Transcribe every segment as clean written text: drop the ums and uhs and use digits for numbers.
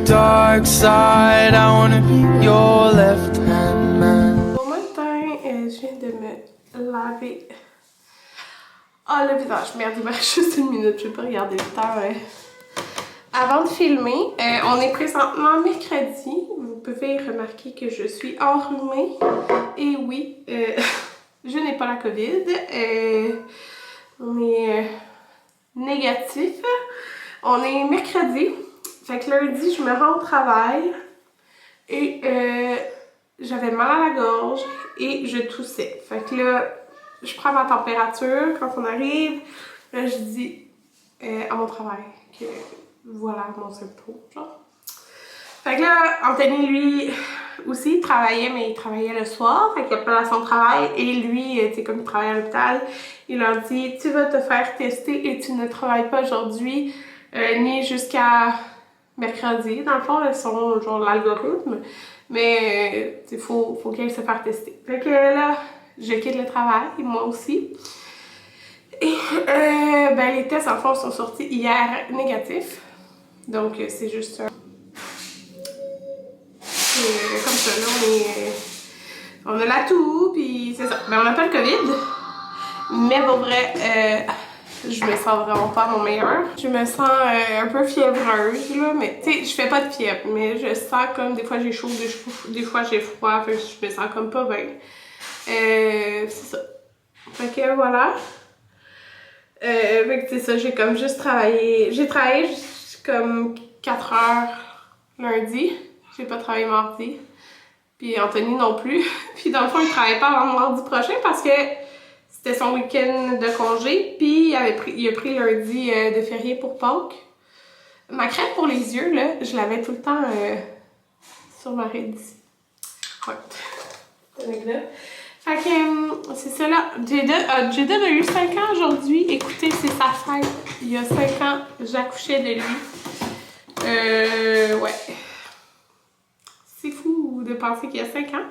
dark side. I wanna be your left-hand man. Bon matin, je viens de me laver le visage. Merde, il me reste juste une minute, je vais pas regarder le temps. Avant de filmer, on est présentement mercredi. Vous pouvez remarquer que je suis enrhumée. Et oui, je n'ai pas la COVID. On est négatif. On est mercredi. Fait que lundi, je me rends au travail. Et j'avais mal à la gorge et je toussais. Fait que là, je prends ma température quand on arrive. Là, je dis à mon travail que voilà mon symptôme, genre. Fait que là, Anthony, lui, aussi, il travaillait, mais il travaillait le soir. Fait qu'il appelle à son travail. Et lui, tu sais, comme il travaille à l'hôpital, il leur dit « Tu vas te faire tester et tu ne travailles pas aujourd'hui, ni jusqu'à mercredi. » Dans le fond, ils sont genre l'algorithme. Mais il faut qu'il aille se faire tester. Fait que là, je quitte le travail, moi aussi. Et ben, les tests, en fond, sont sortis hier négatifs. Donc, c'est juste un... comme ça, là, on a la toux, puis c'est ça. Ben, on n'a pas le COVID. Mais pour vrai, je me sens vraiment pas à mon meilleur. Je me sens un peu fiévreuse, là, mais tu sais, je fais pas de fièvre, mais je sens comme des fois j'ai chaud, des fois j'ai froid, fait que je me sens comme pas bien. C'est ça. Fait que voilà. Fait que c'est ça, j'ai comme juste travaillé. J'ai travaillé juste comme 4 heures lundi. J'ai pas travaillé mardi. Puis Anthony non plus. Puis dans le fond, il travaillait pas avant mardi prochain parce que c'était son week-end de congé, puis il a pris lundi de férié pour Pâques. Ma crème pour les yeux, là, je l'avais tout le temps sur ma raie d'ici. Ouais. Fait que c'est ça là. Jada a eu 5 ans aujourd'hui. Écoutez, c'est sa fête. Il y a 5 ans, j'accouchais de lui. Ouais. C'est fou de penser qu'il y a 5 ans.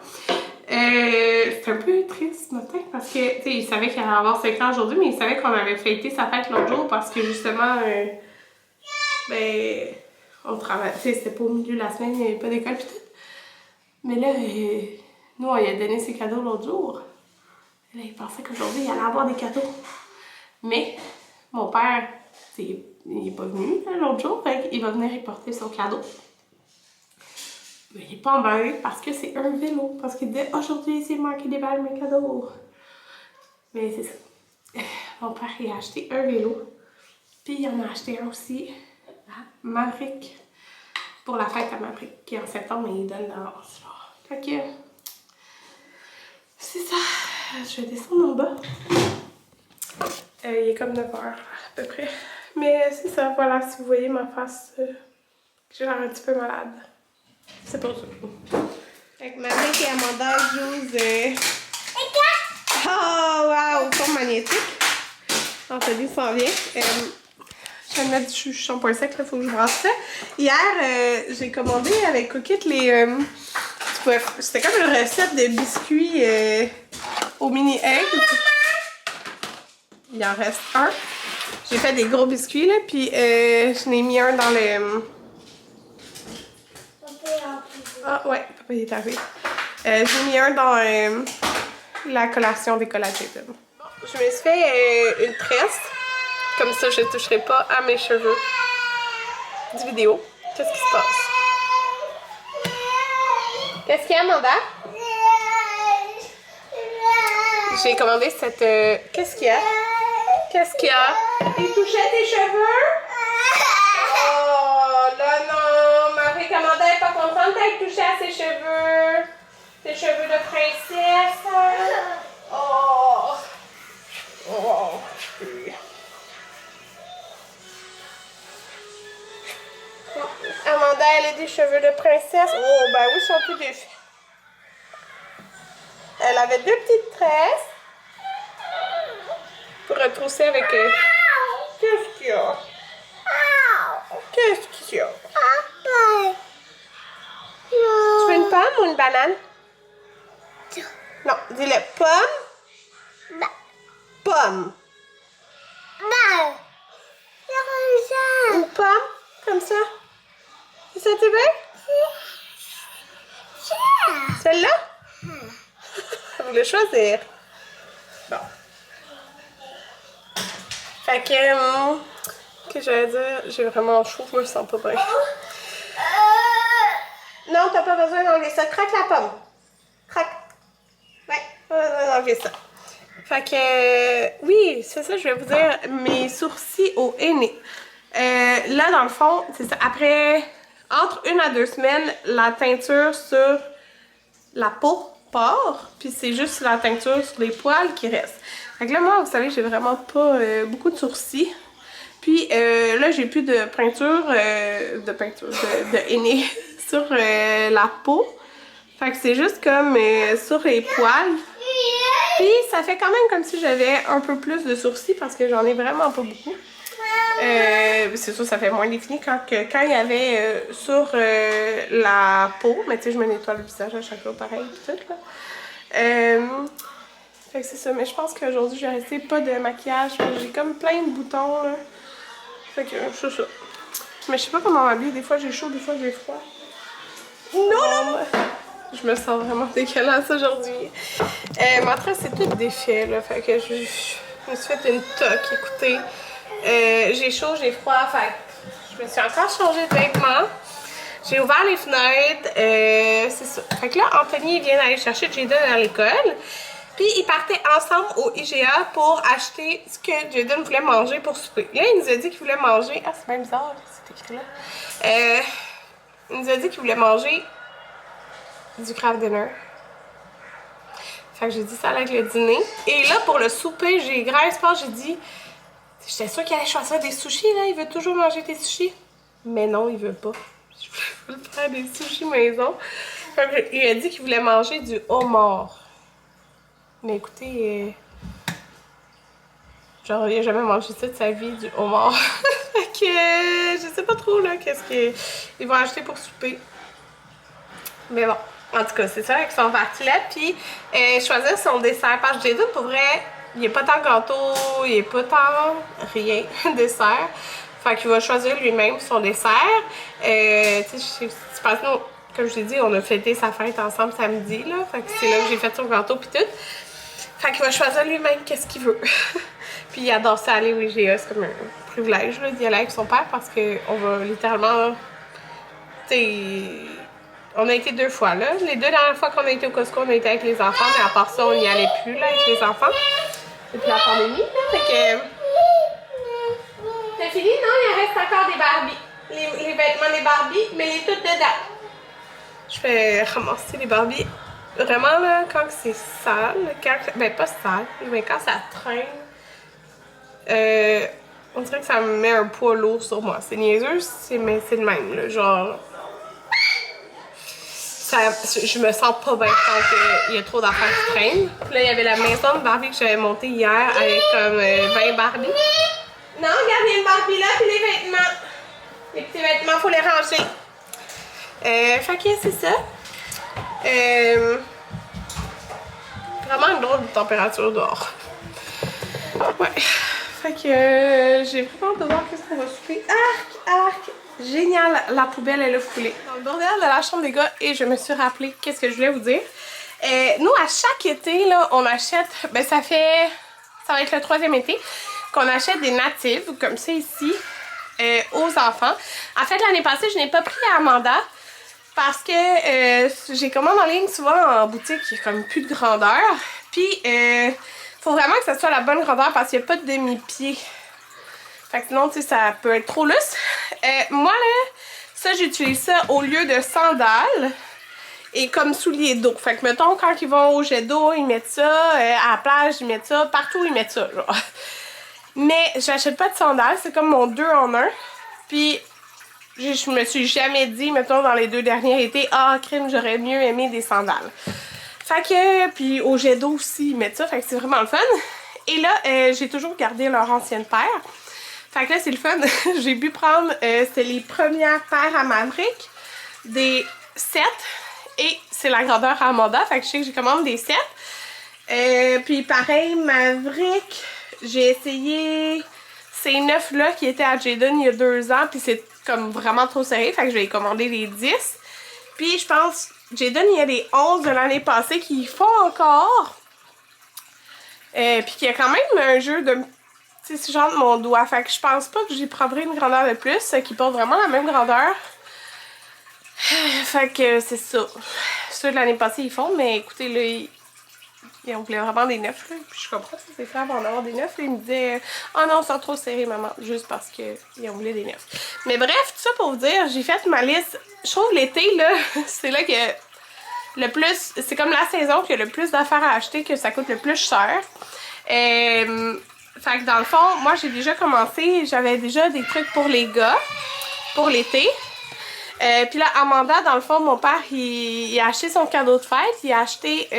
C'est un peu triste ce matin parce que, tu sais, il savait qu'il allait avoir 5 ans aujourd'hui, mais il savait qu'on avait fêté sa fête l'autre jour parce que justement, ben, on travaille, tu sais, c'était pas au milieu de la semaine, il n'y avait pas d'école pis tout. Mais là, nous, on lui a donné ses cadeaux l'autre jour. Et là, il pensait qu'aujourd'hui, il allait avoir des cadeaux. Mais, mon père, il est pas venu l'autre jour, fait qu'il va venir y porter son cadeau. Mais il est pas emballé parce que c'est un vélo. Parce qu'il dit aujourd'hui, c'est moi qui déballe mes cadeaux. Mais c'est ça. Mon père, il a acheté un vélo. Puis il en a acheté un aussi à Maverick. Pour la fête à Maverick, qui est en septembre, mais il donne l'avance. Fait que c'est ça. Je vais descendre en bas. Il est comme 9 h à peu près. Mais c'est ça, voilà. Si vous voyez ma face, j'ai l'air un petit peu malade. C'est pour ça. Fait que Maverick et Amanda jouent. Oh wow! Son magnétique. Anthony s'en vient. Je vais mettre du shampoing sec, il faut que je brasse ça. Hier, j'ai commandé avec Cookit les. C'était comme une recette de biscuits au mini egg. Il en reste un. J'ai fait des gros biscuits, là, puis je n'ai mis un dans le. Ah ouais, papa il est arrivé. J'ai mis un dans la collation des collagènes. Je me suis fait une tresse. Comme ça, je ne toucherai pas à mes cheveux. Du vidéo. Qu'est-ce qui se passe? Qu'est-ce qu'il y a, Amanda? J'ai commandé cette... Qu'est-ce qu'il y a? Qu'est-ce qu'il y a? Il touchait tes cheveux? Oh, là non! Marie, Amanda n'est pas contente d'être touchée à ses cheveux. Ses cheveux de princesse. Oh! Oh! Amanda, elle a des cheveux de princesse. Oh, ben oui, ils sont tous défaits. Elle avait 2 petites tresses. Pour retrousser avec... Qu'est-ce qu'il y a? Qu'est-ce qu'il y a? Tu veux une pomme ou une banane? Non, dis-le. Pomme? Pomme. Une pomme? Comme ça? C'est ça, tu veux? voulais choisir. Bon. Fait que... que j'allais dire? J'ai vraiment chaud, je me sens pas bien. Non, t'as pas besoin d'enlever ça. Craque la pomme. Craque. Ouais, pas besoin d'enlever ça. Fait que... oui, c'est ça, je vais vous dire. Mes sourcils au henné. Là, dans le fond, c'est ça. Après, entre 1 à 2 semaines, la teinture sur la peau part. Puis c'est juste la teinture sur les poils qui reste. Fait que là, moi, vous savez, j'ai vraiment pas beaucoup de sourcils. Puis là, j'ai plus de peinture, de henné sur la peau. Fait que c'est juste comme sur les poils. Puis ça fait quand même comme si j'avais un peu plus de sourcils parce que j'en ai vraiment pas beaucoup. C'est sûr, ça fait moins défini quand il y avait sur la peau. Mais tu sais, je me nettoie le visage à chaque fois pareil tout là. Fait que c'est ça, mais je pense qu'aujourd'hui, je vais rester pas de maquillage. J'ai comme plein de boutons, là. Fait que c'est ça. Mais je sais pas comment m'habiller. Des fois, j'ai chaud, des fois, j'ai froid. Non! Je me sens vraiment dégueulasse aujourd'hui. Ma tresse, c'est tout défait, là. Fait que je me suis fait une toque, écoutez. J'ai chaud, j'ai froid, fait que je me suis encore changé de vêtements. J'ai ouvert les fenêtres, c'est ça. Fait que là, Anthony vient d'aller chercher Jayden à l'école. Puis ils partaient ensemble au IGA pour acheter ce que Jayden voulait manger pour souper. Là, il nous a dit qu'il voulait manger... Ah, c'est même bizarre, c'est écrit là. Il nous a dit qu'il voulait manger du craft dinner. Fait que j'ai dit ça avec le dîner. Et là, pour le souper, j'ai grand espoir, j'ai dit... J'étais sûre qu'il allait choisir des sushis, là. Il veut toujours manger des sushis. Mais non, il veut pas. Je voulais faire des sushis maison. Fait que il a dit qu'il voulait manger du homard. Mais écoutez, genre, il a jamais mangé ça de sa vie, du homard. Fait que je sais pas trop, là, qu'est-ce qu'ils vont acheter pour souper. Mais bon, en tout cas, c'est ça avec son tartelette. Puis, choisir son dessert. Parce que j'ai dit, pour vrai, il n'est pas tant gâteau, il n'est pas tant rien, dessert. Fait qu'il va choisir lui-même son dessert. Tu sais, je pense que, comme je t'ai dit, on a fêté sa fête ensemble samedi, là. Fait que c'est là que j'ai fait son gâteau puis tout. Fait qu'il va choisir lui-même qu'est-ce qu'il veut. Puis il adore ça aller au IGA, c'est comme un privilège d'y aller avec son père parce qu'on va littéralement... Tu sais... On a été 2 fois, là. Les 2 dernières fois qu'on a été au Costco, on a été avec les enfants, mais à part ça, on n'y allait plus, là, avec les enfants. Depuis la pandémie, là. Fait que... T'as fini? Non, il reste encore des Barbies. Les vêtements des Barbies, mais il est tout dedans. Je vais ramasser les Barbies. Vraiment, là, quand c'est sale, ben pas sale, mais quand ça traîne, on dirait que ça me met un poids lourd sur moi. C'est niaiseux, mais c'est le même, là, genre... je me sens pas bien quand il y a trop d'affaires qui traînent. Puis là, il y avait la maison de Barbie que j'avais montée hier avec comme 20 Barbies. Non, regardez le Barbie là, puis les vêtements. Les petits vêtements, faut les ranger. Fait que c'est ça. Vraiment une drôle de température dehors. Ouais. Fait que j'ai vraiment hâte de voir qu'est-ce qu'on va souper. Arc! Génial! La poubelle, elle a foulé. Dans le bordel de la chambre des gars, et je me suis rappelé qu'est-ce que je voulais vous dire. Nous, à chaque été, là, on achète... Ben, ça va être le 3e été qu'on achète des natives, comme ça ici, aux enfants. En fait, l'année passée, je n'ai pas pris à Amanda parce que j'ai commandé en ligne souvent en boutique, il n'y a comme plus de grandeur. Puis, faut vraiment que ça soit la bonne grandeur parce qu'il n'y a pas de demi-pied. Fait que sinon, tu sais, ça peut être trop lousse. Moi, là, ça, j'utilise ça au lieu de sandales et comme souliers d'eau. Fait que, mettons, quand ils vont au jet d'eau, ils mettent ça. À la plage, ils mettent ça. Partout, ils mettent ça, genre. Mais j'achète pas de sandales. C'est comme mon 2 en 1. Puis, je me suis jamais dit, mettons, dans les 2 derniers étés, ah, crime, j'aurais mieux aimé des sandales. Fait que, puis au jet d'eau aussi, ils mettent ça. Fait que c'est vraiment le fun. Et là, j'ai toujours gardé leur ancienne paire. Fait que là, c'est le fun. J'ai pu prendre, c'était les premières paires à Maverick, des 7. Et c'est la grandeur à Amanda. Fait que je sais que j'ai commandé des 7. Puis pareil, Maverick, j'ai essayé ces 9 là qui étaient à Jayden il y a 2 ans. Puis c'est comme vraiment trop serré. Fait que je vais commander les 10. Puis je pense, Jayden, il y a les 11 de l'année passée qui font encore. Puis qu'il y a quand même un jeu de... Tu sais, c'est genre de mon doigt. Fait que je pense pas que j'y prendrai une grandeur de plus, qui porte vraiment la même grandeur. Fait que c'est ça. Ceux de l'année passée, ils font, mais écoutez, là, on voulait vraiment des neufs, là. Puis je comprends si c'est fait avant d'avoir des neufs. Là, ils me disaient « Oh non, c'est trop serré, maman. » Juste parce qu'ils voulaient des neufs. Mais bref, tout ça pour vous dire, j'ai fait ma liste. Je trouve l'été, là, c'est là que le plus... C'est comme la saison qu'il y a le plus d'affaires à acheter, que ça coûte le plus cher. Fait que dans le fond, moi, j'ai déjà commencé. J'avais déjà des trucs pour les gars, pour l'été. Puis là, Amanda, dans le fond, mon père, il a acheté son cadeau de fête. Il a acheté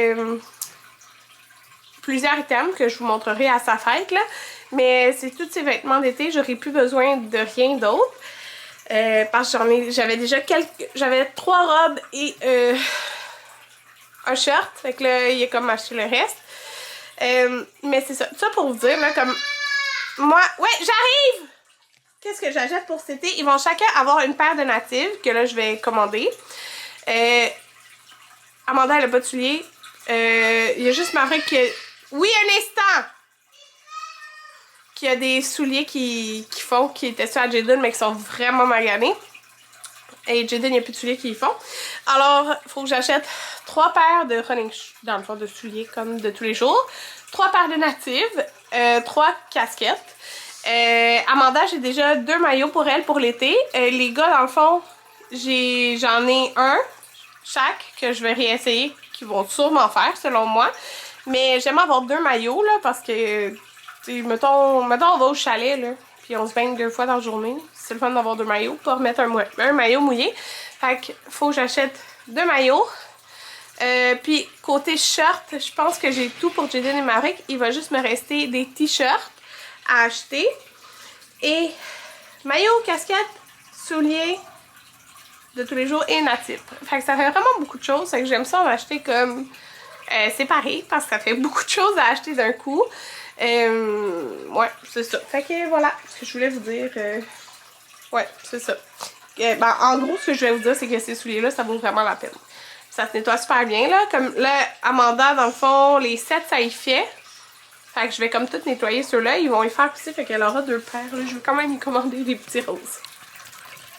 plusieurs items que je vous montrerai à sa fête, là. Mais c'est tous ses vêtements d'été. J'aurais plus besoin de rien d'autre. Parce que j'avais 3 robes et un shirt. Fait que là, il a comme acheté le reste. Mais c'est ça. Ça pour vous dire, là, comme... Moi... Ouais, j'arrive! Qu'est-ce que j'achète pour cet été? Ils vont chacun avoir une paire de natives que là, je vais commander. Amanda, elle a pas de souliers. Il y a juste Marie qui... Oui, un instant! Qui a des souliers qui étaient sur à Jaden, mais qui sont vraiment maganés. Et Jaden, il n'y a plus de souliers qui y font. Alors, il faut que j'achète 3 paires de running shoes, dans le fond, de souliers comme de tous les jours. 3 paires de natives. 3 casquettes. Amanda, j'ai déjà 2 maillots pour elle pour l'été. Les gars, dans le fond, j'en ai un chaque que je vais réessayer, qui vont sûrement faire selon moi. Mais j'aime avoir 2 maillots là, parce que, mettons, on va au chalet là, puis on se baigne 2 fois dans la journée. C'est le fun d'avoir 2 maillots pour remettre un maillot mouillé. Fait que faut que j'achète 2 maillots. Puis côté shirt, je pense que j'ai tout pour Jaden et Maverick. Il va juste me rester des t-shirts à acheter. Et maillot, casquette, souliers de tous les jours et natif. Fait que ça fait vraiment beaucoup de choses. Fait que j'aime ça en acheter comme séparé parce que ça fait beaucoup de choses à acheter d'un coup. Ouais, c'est ça. Fait que voilà ce que je voulais vous dire. Ouais, c'est ça. Ben, en gros, ce que je vais vous dire, c'est que ces souliers-là, ça vaut vraiment la peine. Ça se nettoie super bien, là. Comme là, Amanda, dans le fond, les 7, ça y fait. Fait que je vais comme tout nettoyer ceux-là. Ils vont y faire aussi, fait qu'elle aura 2 paires. Là. Je vais quand même y commander des petits roses.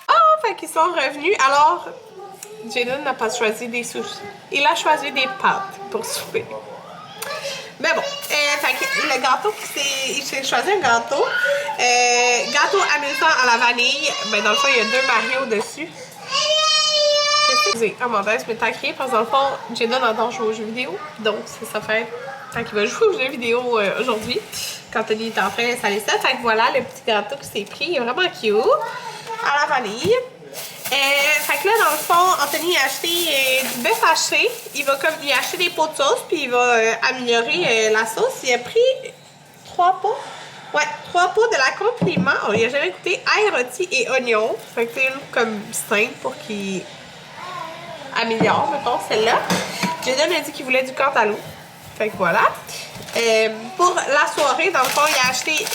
Oh, fait qu'ils sont revenus. Alors, Jaden n'a pas choisi des sushis. Il a choisi des pâtes pour souper. Mais bon, fait que le gâteau, il s'est choisi un gâteau. Gâteau amusant à la vanille. Ben dans le fond, il y a 2 Mario dessus. Qu'est-ce que c'est? Amanda se met à crier parce que dans le fond, Jaden adore jouer aux jeux vidéo. Donc, c'est sa fête. Fait qu'il va jouer aux jeux vidéo aujourd'hui. Quand Anthony est en train d'installer ça. Fait que voilà, le petit gâteau qui s'est pris. Il est vraiment cute. À la vanille. Fait que là, dans le fond, Anthony a acheté du bœuf haché. Il a acheté des pots de sauce, puis il va améliorer la sauce. Il a pris 3 pots. Ouais, 3 pots de la compliment. Oh, il a jamais goûté ail rôti et oignon. Fait que c'est comme simple pour qu'il améliore, mettons, celle-là. Jaden a dit qu'il voulait du cantaloupe. Fait que voilà. Pour la soirée, dans le fond, il a acheté...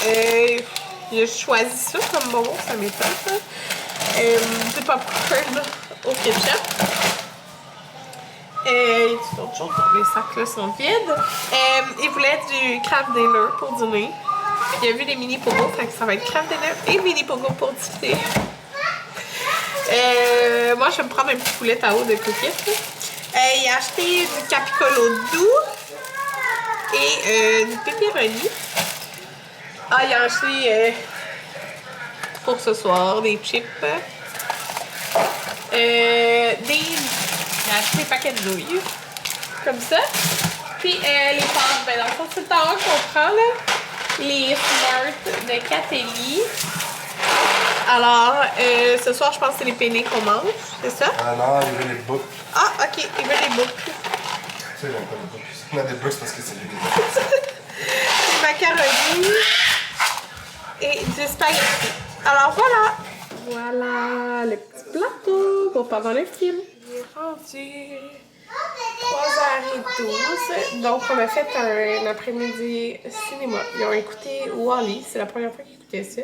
il a choisi ça comme bonbon, ça m'étonne. Du popcorn au ketchup. Il y a d'autres choses, les sacs là sont vides. Il voulait du Kraft Dinner pour dîner. Il a vu les mini pogos, fait que ça va être Kraft Dinner et mini pogo pour dîner. Moi, je vais me prendre un petit poulet Tao de cookies. Il a acheté du Capicolo doux et du pepperoni. Ah, il a acheté pour ce soir des chips. Il a acheté des paquets de douilles. Comme ça. Puis les pâtes, ben dans le fond, c'est le temps qu'on prend là. Les Smart de Catelli. Alors, ce soir, je pense que c'est les penne qu'on mange, c'est ça? Ah non, il veut les boucles. Ah, ok, il veut les boucles. Tu sais, il a pas de boucles. Il a des boucles parce que c'est lui qui Des macaronis et du spaghetti. Alors voilà! Voilà le petit plateau pour pendant le film. Il est rendu 3h12. Donc, on a fait un après-midi cinéma. Ils ont écouté Wall-E. C'est la première fois qu'ils écoutaient ça.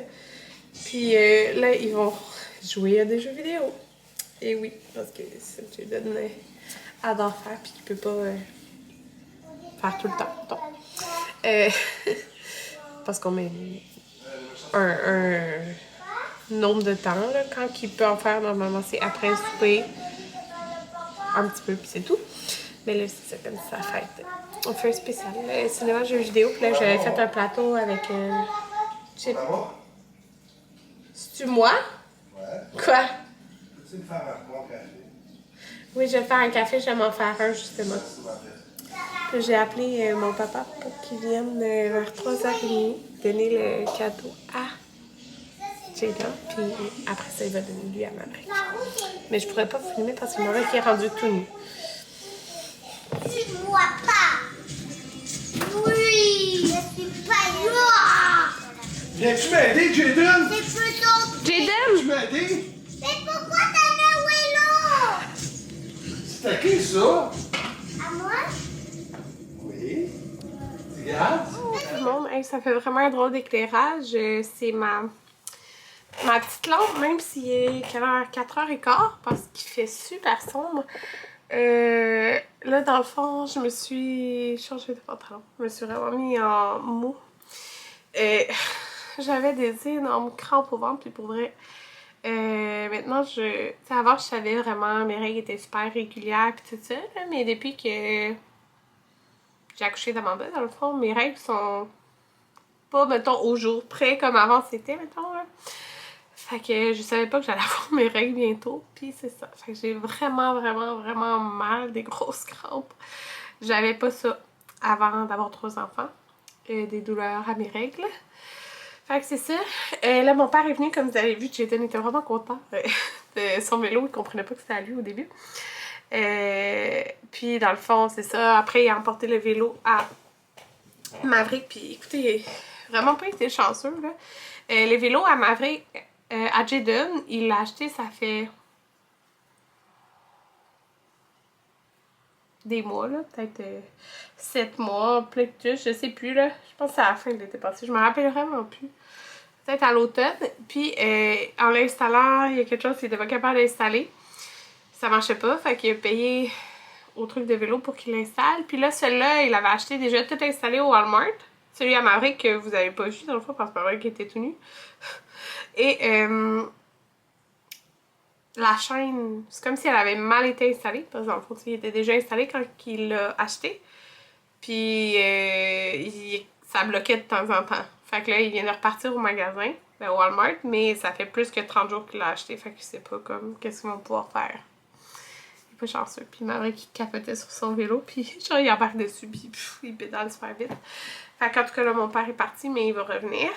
Puis là, ils vont jouer à des jeux vidéo. Et oui, parce que c'est ce que Jaden adore faire puis qu'il peut pas faire tout le temps. Donc. Parce qu'on met un nombre de temps, là, quand il peut en faire, normalement, c'est après le souper. Un petit peu, puis c'est tout. Mais là, c'est ça, comme ça, fête. On fait un spécial cinéma, jeux vidéo. Puis là, j'avais fait un plateau avec... C'est-tu moi? Ouais. Quoi? Peux-tu me faire un bon café? Oui, je vais faire un café, je vais m'en faire un, justement. Puis j'ai appelé mon papa pour qu'il vienne vers 3h30 donner le cadeau à Jada. Puis après ça, il va donner lui à ma mère. Mais je pourrais pas filmer parce que ma mère est rendue tout nu. Tu ne vois pas. Oui, je suis pas là. Viens-tu m'aider, Jaden? C'est plutôt... Jaden! Tu m'aider? Mais pourquoi t'as mis un vélo? C'est à qui, ça? À moi? Oui. Regarde. Tout le monde, hey, ça fait vraiment un drôle d'éclairage. C'est ma petite lampe, même s'il est 4h15, parce qu'il fait super sombre. Là, dans le fond, je me suis changé de pantalon. Je me suis vraiment mis en mou. J'avais des énormes crampes au ventre, puis pour vrai, maintenant, avant, je savais vraiment, mes règles étaient super régulières, puis tout ça, là, mais depuis que j'ai accouché d'Amanda, dans le fond, mes règles sont pas, mettons, au jour près comme avant c'était, mettons, là. Fait que je savais pas que j'allais avoir mes règles bientôt, puis c'est ça. Fait que j'ai vraiment, vraiment, vraiment mal, des grosses crampes. J'avais pas ça avant d'avoir 3 enfants, des douleurs à mes règles. Fait que c'est ça. Là, mon père est venu, comme vous avez vu, Jaden était vraiment content de son vélo, il comprenait pas que c'était à lui au début. Puis dans le fond, c'est ça. Après, il a emporté le vélo à Maverick, puis écoutez, vraiment pas été chanceux, là. Les vélos à Maverick... à Jaden, il l'a acheté, ça fait des mois, là, peut-être 7 mois, plus, je sais plus, là. Je pense que c'est à la fin de l'été passé, je me rappelle vraiment plus. Peut-être à l'automne. Puis, en l'installant, il y a quelque chose qu'il n'était pas capable d'installer. Ça marchait pas, fait qu'il a payé au truc de vélo pour qu'il l'installe. Puis là, celui-là, il avait acheté déjà tout installé au Walmart. Celui à Maverick que vous avez pas vu dans le fond, parce que Maverick était tout nu. Et la chaîne, c'est comme si elle avait mal été installée, parce que dans le fond, il était déjà installé quand il l'a acheté. Puis ça bloquait de temps en temps. Fait que là, il vient de repartir au magasin, au Walmart, mais ça fait plus que 30 jours qu'il l'a acheté, fait que je sais pas comme qu'est-ce qu'ils vont pouvoir faire. Il est pas chanceux. Puis Maverick qui capotait sur son vélo, puis genre il embarque dessus, puis il pédale super vite. Fait qu'en tout cas là, mon père est parti, mais il va revenir.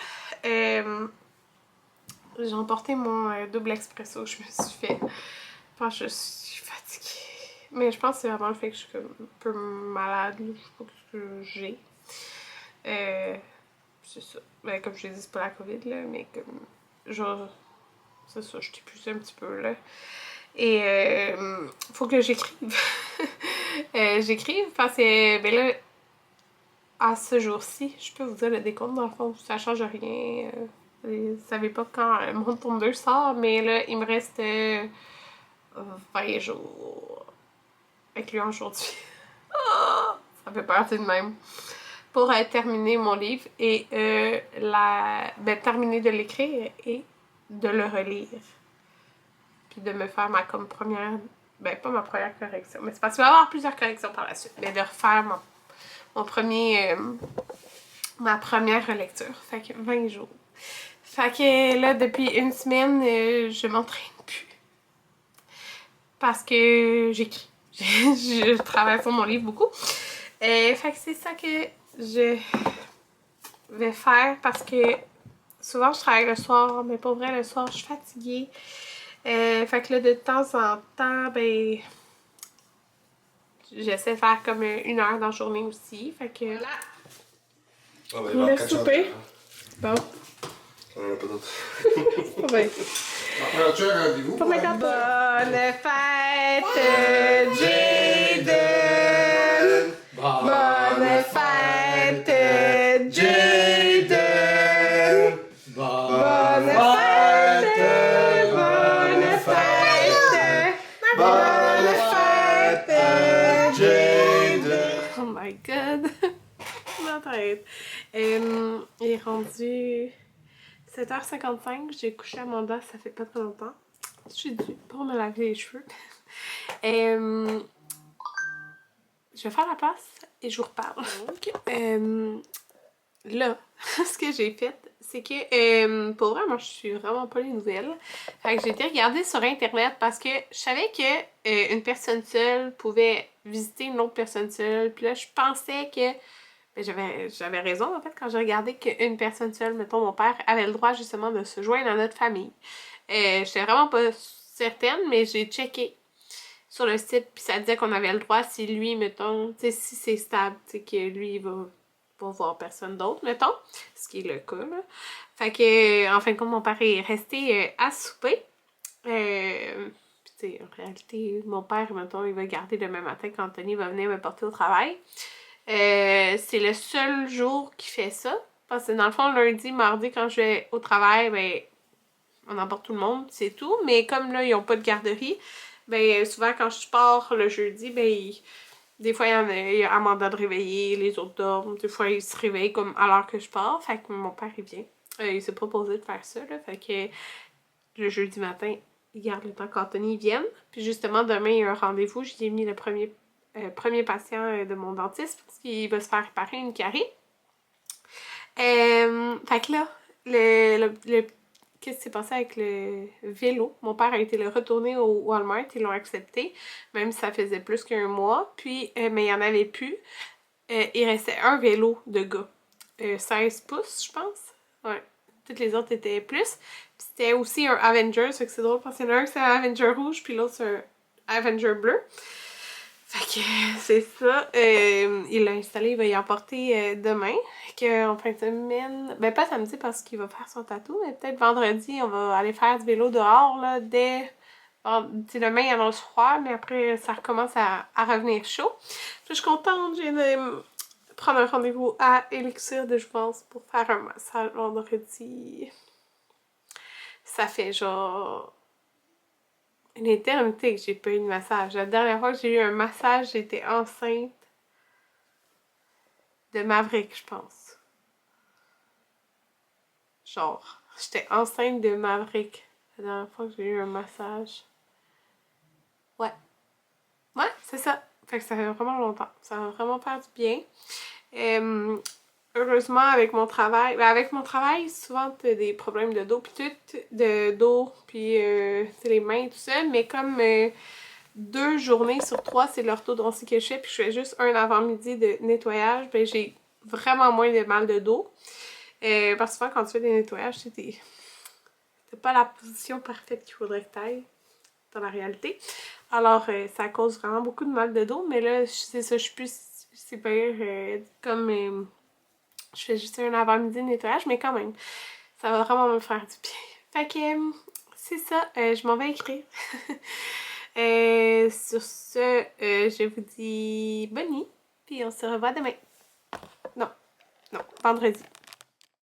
J'ai emporté mon double expresso, je me suis fait. Enfin, je suis fatiguée. Mais je pense que c'est vraiment le fait que je suis comme un peu malade, là. Je sais pas ce que j'ai. C'est ça. Ben, comme je l'ai dit, c'est pas la COVID, là, mais comme. Genre. C'est ça, je t'épuise un petit peu, là. Et faut que j'écrive. J'écrive parce que, ben là, à ce jour-ci, je peux vous dire le décompte, dans le fond, ça change rien. Vous savez pas quand mon tome 2 sort, mais là, il me reste 20 jours. Incluant aujourd'hui. Ça fait peur, c'est de même. Pour terminer mon livre et terminer de l'écrire et de le relire. Puis de me faire ma comme première... Ben, pas ma première correction, mais c'est parce qu'il va y avoir plusieurs corrections par la suite. Mais de refaire mon premier... ma première relecture. Fait que 20 jours. Fait que là, depuis une semaine, je m'entraîne plus. Parce que j'écris. Je travaille sur mon livre beaucoup. Fait que c'est ça que je vais faire parce que souvent je travaille le soir, mais pour vrai, le soir, je suis fatiguée. Fait que là, de temps en temps, ben, j'essaie de faire comme 1 heure dans la journée aussi. Fait que là, le souper. Bon. On en a pas d'autres. Ouais. Prends-tu un rendez-vous? Bonne fête, Jaden! Bonne fête, Jaden! Bonne fête! Bonne fête! Bonne fête, Jaden! Oh my god! Ma tête! 7h55, j'ai couché Amanda, ça fait pas très longtemps. Je suis due pour me laver les cheveux. Je vais faire la place et je vous reparle. Donc, là, ce que j'ai fait, c'est que pour vrai, moi je suis vraiment pas les nouvelles. Fait que j'ai été regarder sur internet parce que je savais que une personne seule pouvait visiter une autre personne seule. Puis là, je pensais que ben, j'avais raison en fait quand j'ai regardé qu'une personne seule, mettons mon père, avait le droit justement de se joindre à notre famille. J'étais vraiment pas certaine, mais j'ai checké sur le site puis ça disait qu'on avait le droit si lui, mettons, tu sais, si c'est stable, tu sais, que lui il va voir personne d'autre, mettons, ce qui est le cas, là. Fait que, en fin de compte, mon père est resté à souper. Puis, tu sais, en réalité, mon père, mettons, il va garder demain matin quand Anthony va venir me porter au travail. C'est le seul jour qu'il fait ça. Parce que dans le fond, lundi, mardi, quand je vais au travail, ben, on emporte tout le monde, c'est tout. Mais comme là, ils n'ont pas de garderie, ben, souvent quand je pars le jeudi, ben, des fois, il y a Amanda de réveiller, les autres dorment. Des fois, ils se réveillent comme à l'heure que je pars. Fait que mon père, il vient. Il s'est proposé de faire ça, là. Fait que le jeudi matin, il garde le temps qu'Anthony vienne. Puis justement, demain, il y a un rendez-vous. J'ai mis le premier patient de mon dentiste parce qu'il va se faire réparer une carie. Fait que là, qu'est-ce qui s'est passé avec le vélo? Mon père a été le retourner au Walmart, ils l'ont accepté, même si ça faisait plus qu'un mois. Puis, mais il n'y en avait plus. Il restait un vélo de gars. 16 pouces, je pense. Ouais. Toutes les autres étaient plus. Puis c'était aussi un Avenger, ça que c'est drôle parce qu'il y en a un c'est un Avenger rouge, puis l'autre c'est un Avenger bleu. Fait que c'est ça. Il l'a installé, il va y emporter demain. Fait en fin de semaine, ben pas samedi parce qu'il va faire son tatou, mais peut-être vendredi, on va aller faire du vélo dehors là, dès. Demain, il annonce froid, mais après, ça recommence à revenir chaud. Puis, je suis contente, j'ai de prendre un rendez-vous à Elixir de Jouvence pour faire un massage vendredi. Ça fait genre une éternité que j'ai pas eu de massage. La dernière fois que j'ai eu un massage, j'étais enceinte de Maverick, je pense. Genre, j'étais enceinte de Maverick la dernière fois que j'ai eu un massage. Ouais. Ouais, c'est ça. Fait que ça fait vraiment longtemps. Ça va vraiment faire du bien. Heureusement, avec mon travail, souvent t'as des problèmes de dos, puis puis les mains, tout ça. Mais comme 2 journées sur 3, c'est l'orthodontie que je fais, puis je fais juste un avant-midi de nettoyage, ben j'ai vraiment moins de mal de dos. Parce que souvent, quand tu fais des nettoyages, t'as pas la position parfaite qu'il faudrait que t'ailles dans la réalité. Alors, ça cause vraiment beaucoup de mal de dos, mais là, c'est ça, je suis plus super comme je fais juste un avant-midi de nettoyage, mais quand même, ça va vraiment me faire du bien. Fait que, c'est ça, je m'en vais écrire. Sur ce, je vous dis bonne nuit, puis on se revoit demain. Non, vendredi.